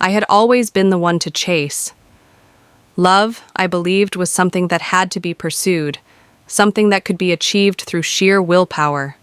I had always been the one to chase. Love, I believed, was something that had to be pursued, something that could be achieved through sheer willpower.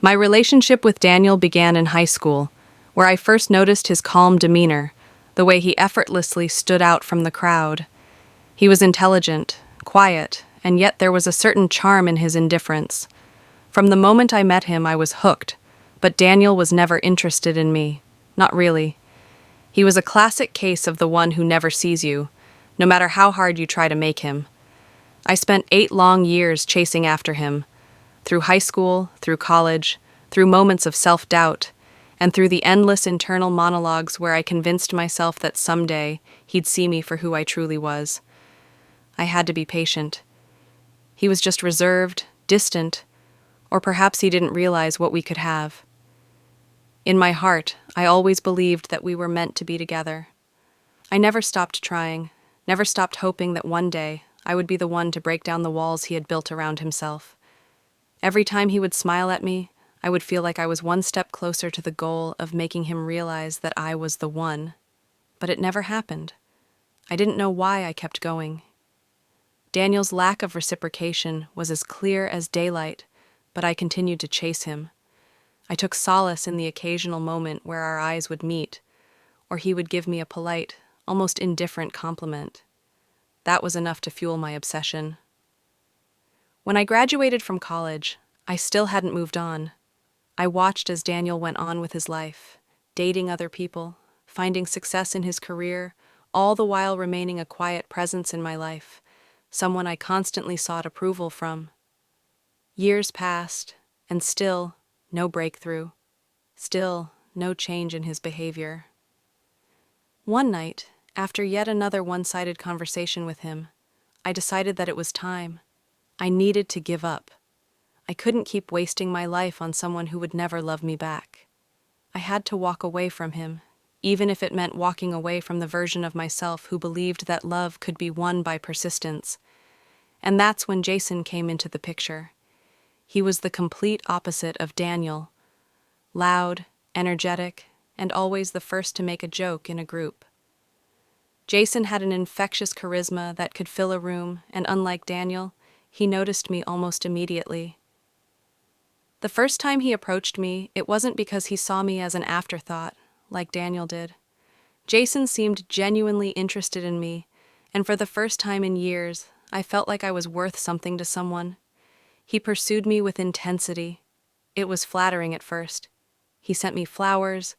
My relationship with Daniel began in high school, where I first noticed his calm demeanor, the way he effortlessly stood out from the crowd. He was intelligent, quiet, and yet there was a certain charm in his indifference. From the moment I met him, I was hooked, but Daniel was never interested in me. Not really. He was a classic case of the one who never sees you, no matter how hard you try to make him. I spent 8 long years chasing after him, through high school, through college, through moments of self-doubt, and through the endless internal monologues where I convinced myself that someday he'd see me for who I truly was. I had to be patient. He was just reserved, distant, or perhaps he didn't realize what we could have. In my heart, I always believed that we were meant to be together. I never stopped trying, never stopped hoping that one day I would be the one to break down the walls he had built around himself. Every time he would smile at me, I would feel like I was one step closer to the goal of making him realize that I was the one. But it never happened. I didn't know why I kept going. Daniel's lack of reciprocation was as clear as daylight, but I continued to chase him. I took solace in the occasional moment where our eyes would meet, or he would give me a polite, almost indifferent compliment. That was enough to fuel my obsession. When I graduated from college, I still hadn't moved on. I watched as Daniel went on with his life, dating other people, finding success in his career, all the while remaining a quiet presence in my life, someone I constantly sought approval from. Years passed, and still no breakthrough, still no change in his behavior. One night, after yet another one-sided conversation with him, I decided that it was time. I needed to give up. I couldn't keep wasting my life on someone who would never love me back. I had to walk away from him, even if it meant walking away from the version of myself who believed that love could be won by persistence. And that's when Jason came into the picture. He was the complete opposite of Daniel. Loud, energetic, and always the first to make a joke in a group. Jason had an infectious charisma that could fill a room, and unlike Daniel, he noticed me almost immediately. The first time he approached me, it wasn't because he saw me as an afterthought, like Daniel did. Jason seemed genuinely interested in me, and for the first time in years, I felt like I was worth something to someone. He pursued me with intensity. It was flattering at first. He sent me flowers,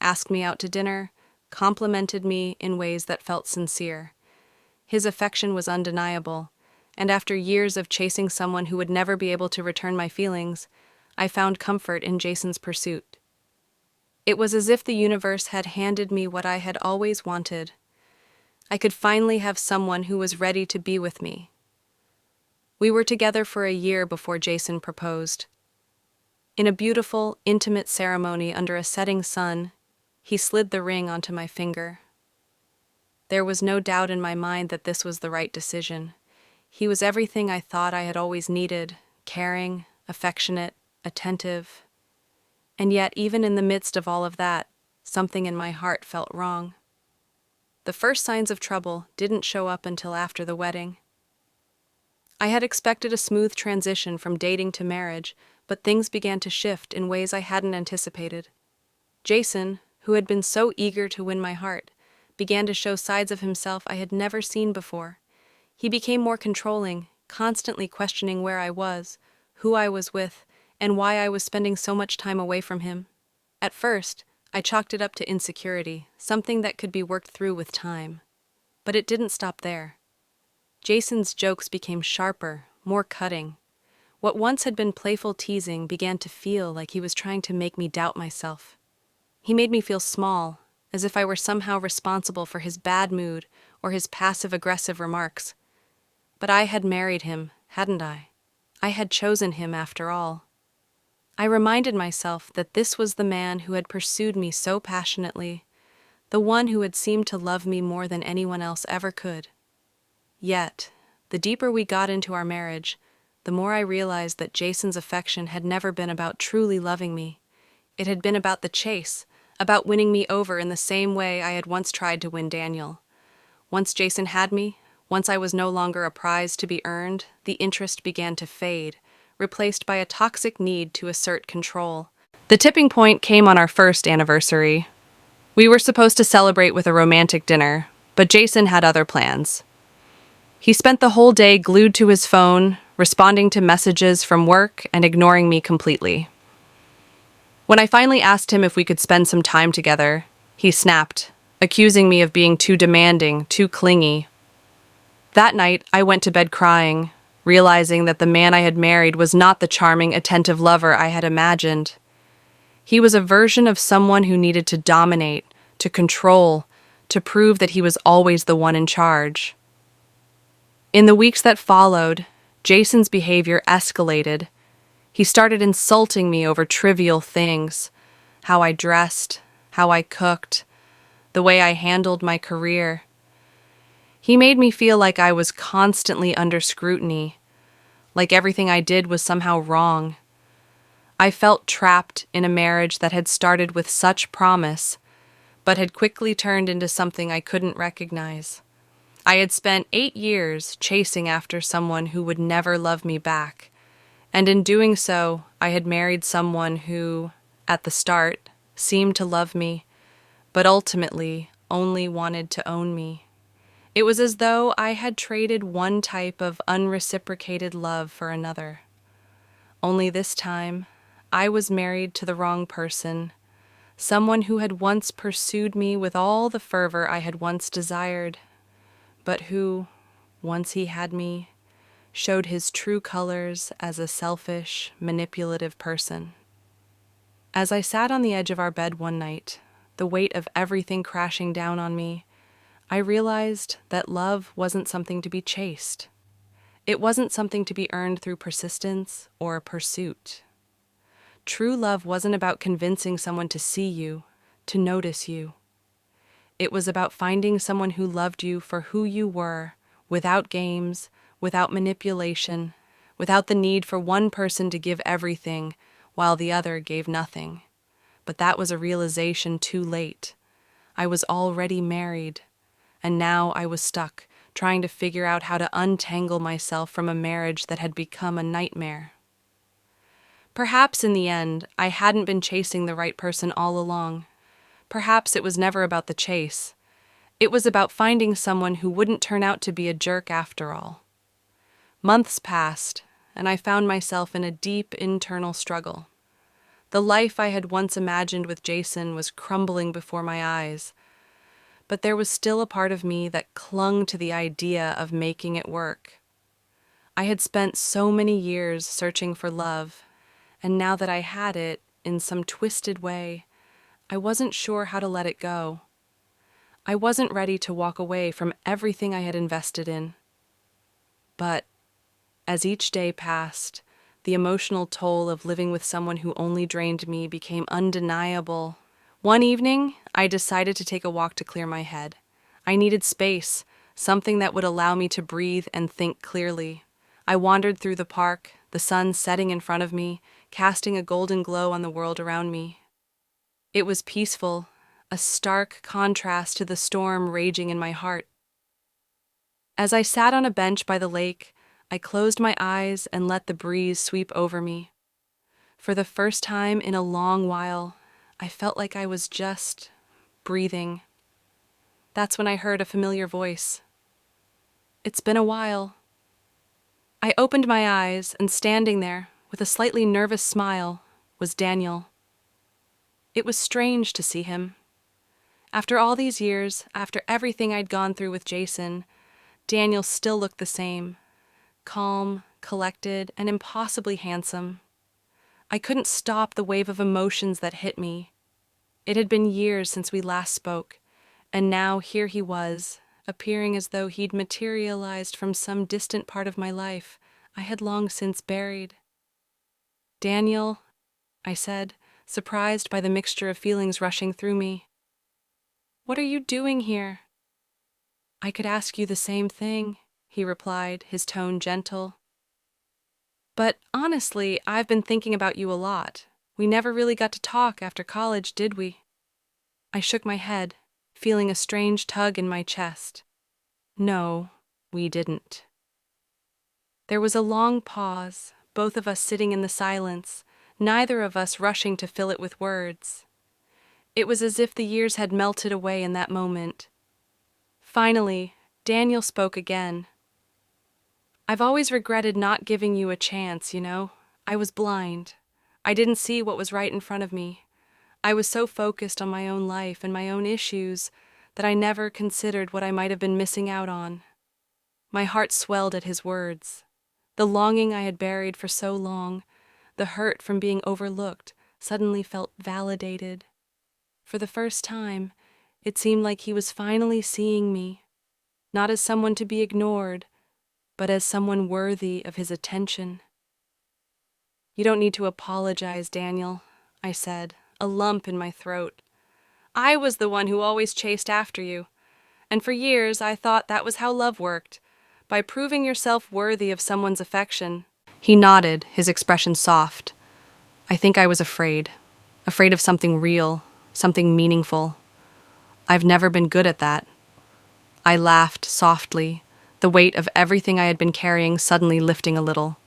asked me out to dinner, complimented me in ways that felt sincere. His affection was undeniable, and after years of chasing someone who would never be able to return my feelings, I found comfort in Jason's pursuit. It was as if the universe had handed me what I had always wanted. I could finally have someone who was ready to be with me. We were together for a year before Jason proposed. In a beautiful, intimate ceremony under a setting sun, he slid the ring onto my finger. There was no doubt in my mind that this was the right decision. He was everything I thought I had always needed, caring, affectionate, attentive. And yet, even in the midst of all of that, something in my heart felt wrong. The first signs of trouble didn't show up until after the wedding. I had expected a smooth transition from dating to marriage, but things began to shift in ways I hadn't anticipated. Jason, who had been so eager to win my heart, began to show sides of himself I had never seen before. He became more controlling, constantly questioning where I was, who I was with, and why I was spending so much time away from him. At first, I chalked it up to insecurity, something that could be worked through with time. But it didn't stop there. Jason's jokes became sharper, more cutting. What once had been playful teasing began to feel like he was trying to make me doubt myself. He made me feel small, as if I were somehow responsible for his bad mood or his passive-aggressive remarks. But I had married him, hadn't I? I had chosen him after all. I reminded myself that this was the man who had pursued me so passionately, the one who had seemed to love me more than anyone else ever could. Yet, the deeper we got into our marriage, the more I realized that Jason's affection had never been about truly loving me. It had been about the chase, about winning me over in the same way I had once tried to win Daniel. Once Jason had me, once I was no longer a prize to be earned, the interest began to fade, replaced by a toxic need to assert control. The tipping point came on our first anniversary. We were supposed to celebrate with a romantic dinner, but Jason had other plans. He spent the whole day glued to his phone, responding to messages from work and ignoring me completely. When I finally asked him if we could spend some time together, he snapped, accusing me of being too demanding, too clingy. That night, I went to bed crying, realizing that the man I had married was not the charming, attentive lover I had imagined. He was a version of someone who needed to dominate, to control, to prove that he was always the one in charge. In the weeks that followed, Jason's behavior escalated. He started insulting me over trivial things: how I dressed, how I cooked, the way I handled my career. He made me feel like I was constantly under scrutiny, like everything I did was somehow wrong. I felt trapped in a marriage that had started with such promise, but had quickly turned into something I couldn't recognize. I had spent 8 years chasing after someone who would never love me back, and in doing so, I had married someone who, at the start, seemed to love me, but ultimately only wanted to own me. It was as though I had traded one type of unreciprocated love for another. Only this time, I was married to the wrong person, someone who had once pursued me with all the fervor I had once desired, but who, once he had me, showed his true colors as a selfish, manipulative person. As I sat on the edge of our bed one night, the weight of everything crashing down on me, I realized that love wasn't something to be chased. It wasn't something to be earned through persistence or pursuit. True love wasn't about convincing someone to see you, to notice you. It was about finding someone who loved you for who you were, without games, without manipulation, without the need for one person to give everything while the other gave nothing. But that was a realization too late. I was already married, and now I was stuck, trying to figure out how to untangle myself from a marriage that had become a nightmare. Perhaps in the end, I hadn't been chasing the right person all along. Perhaps it was never about the chase. It was about finding someone who wouldn't turn out to be a jerk after all. Months passed, and I found myself in a deep internal struggle. The life I had once imagined with Jason was crumbling before my eyes, but there was still a part of me that clung to the idea of making it work. I had spent so many years searching for love, and now that I had it, in some twisted way, I wasn't sure how to let it go. I wasn't ready to walk away from everything I had invested in. But as each day passed, the emotional toll of living with someone who only drained me became undeniable. One evening, I decided to take a walk to clear my head. I needed space, something that would allow me to breathe and think clearly. I wandered through the park, the sun setting in front of me, casting a golden glow on the world around me. It was peaceful, a stark contrast to the storm raging in my heart. As I sat on a bench by the lake, I closed my eyes and let the breeze sweep over me. For the first time in a long while, I felt like I was just breathing. That's when I heard a familiar voice. "It's been a while." I opened my eyes, and standing there, with a slightly nervous smile, was Daniel. It was strange to see him. After all these years, after everything I'd gone through with Jason, Daniel still looked the same, calm, collected, and impossibly handsome. I couldn't stop the wave of emotions that hit me. It had been years since we last spoke, and now here he was, appearing as though he'd materialized from some distant part of my life I had long since buried. "Daniel," I said, surprised by the mixture of feelings rushing through me. "What are you doing here?" "I could ask you the same thing," he replied, his tone gentle. "But honestly, I've been thinking about you a lot. We never really got to talk after college, did we?" I shook my head, feeling a strange tug in my chest. No, we didn't. There was a long pause, both of us sitting in the silence, neither of us rushing to fill it with words. It was as if the years had melted away in that moment. Finally, Daniel spoke again. I've always regretted not giving you a chance, you know. I was blind. I didn't see what was right in front of me. I was so focused on my own life and my own issues that I never considered what I might have been missing out on. My heart swelled at his words. The longing I had buried for so long, the hurt from being overlooked, suddenly felt validated. For the first time, it seemed like he was finally seeing me, not as someone to be ignored, but as someone worthy of his attention. You don't need to apologize, Daniel, I said, a lump in my throat. I was the one who always chased after you, and for years I thought that was how love worked, by proving yourself worthy of someone's affection. He nodded, his expression soft. I think I was afraid of something real, something meaningful. I've never been good at that. I laughed softly, the weight of everything I had been carrying suddenly lifting a little.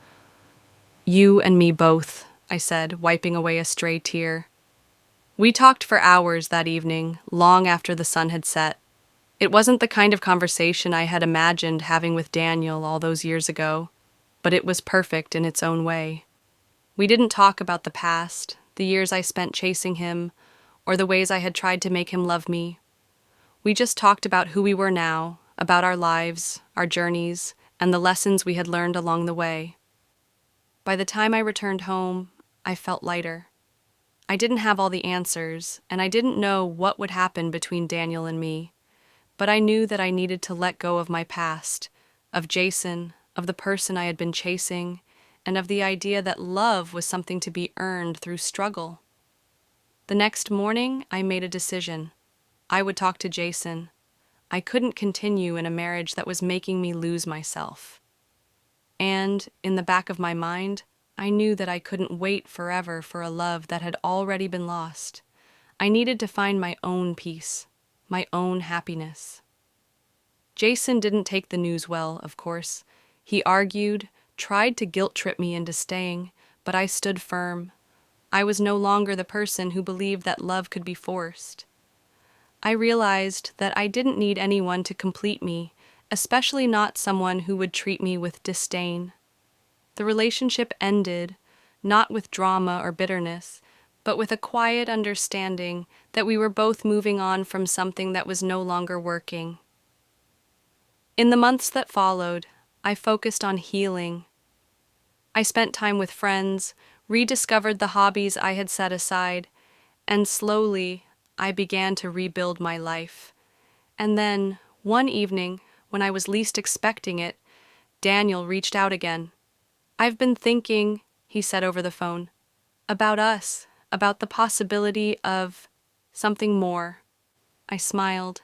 You and me both, I said, wiping away a stray tear. We talked for hours that evening, long after the sun had set. It wasn't the kind of conversation I had imagined having with Daniel all those years ago, but it was perfect in its own way. We didn't talk about the past, the years I spent chasing him, or the ways I had tried to make him love me. We just talked about who we were now, about our lives, our journeys, and the lessons we had learned along the way. By the time I returned home, I felt lighter. I didn't have all the answers, and I didn't know what would happen between Daniel and me, but I knew that I needed to let go of my past, of Jason, of the person I had been chasing, and of the idea that love was something to be earned through struggle. The next morning, I made a decision. I would talk to Jason. I couldn't continue in a marriage that was making me lose myself. And, in the back of my mind, I knew that I couldn't wait forever for a love that had already been lost. I needed to find my own peace, my own happiness. Jason didn't take the news well, of course. He argued, tried to guilt-trip me into staying, but I stood firm. I was no longer the person who believed that love could be forced. I realized that I didn't need anyone to complete me, especially not someone who would treat me with disdain. The relationship ended, not with drama or bitterness, but with a quiet understanding that we were both moving on from something that was no longer working. In the months that followed, I focused on healing. I spent time with friends, rediscovered the hobbies I had set aside, and slowly I began to rebuild my life. And then, one evening, when I was least expecting it, Daniel reached out again. I've been thinking, he said over the phone, about us, about the possibility of something more. I smiled.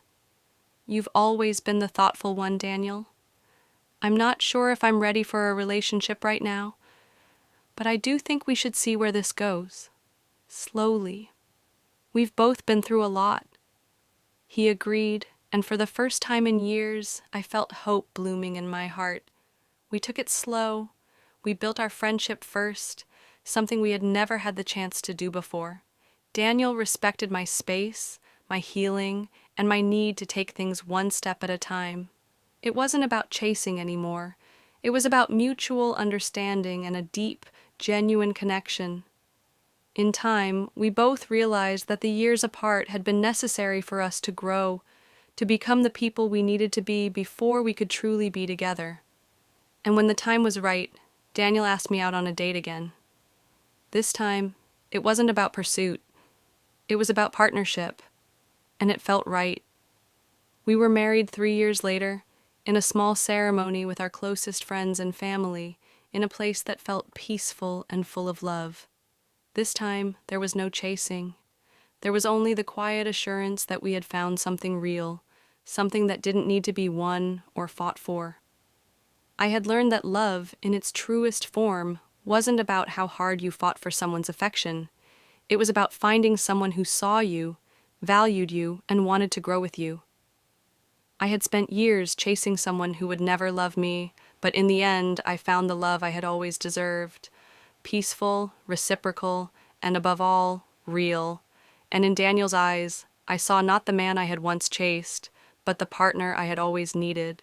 You've always been the thoughtful one, Daniel. I'm not sure if I'm ready for a relationship right now, but I do think we should see where this goes. Slowly. We've both been through a lot. He agreed, and for the first time in years, I felt hope blooming in my heart. We took it slow. We built our friendship first, something we had never had the chance to do before. Daniel respected my space, my healing, and my need to take things one step at a time. It wasn't about chasing anymore. It was about mutual understanding and a deep, genuine connection. In time, we both realized that the years apart had been necessary for us to grow, to become the people we needed to be before we could truly be together. And when the time was right, Daniel asked me out on a date again. This time, it wasn't about pursuit. It was about partnership, and it felt right. We were married 3 years later, in a small ceremony with our closest friends and family, in a place that felt peaceful and full of love. This time, there was no chasing. There was only the quiet assurance that we had found something real, something that didn't need to be won or fought for. I had learned that love, in its truest form, wasn't about how hard you fought for someone's affection. It was about finding someone who saw you, valued you, and wanted to grow with you. I had spent years chasing someone who would never love me, but in the end, I found the love I had always deserved. Peaceful, reciprocal, and above all, real. And in Daniel's eyes, I saw not the man I had once chased, but the partner I had always needed.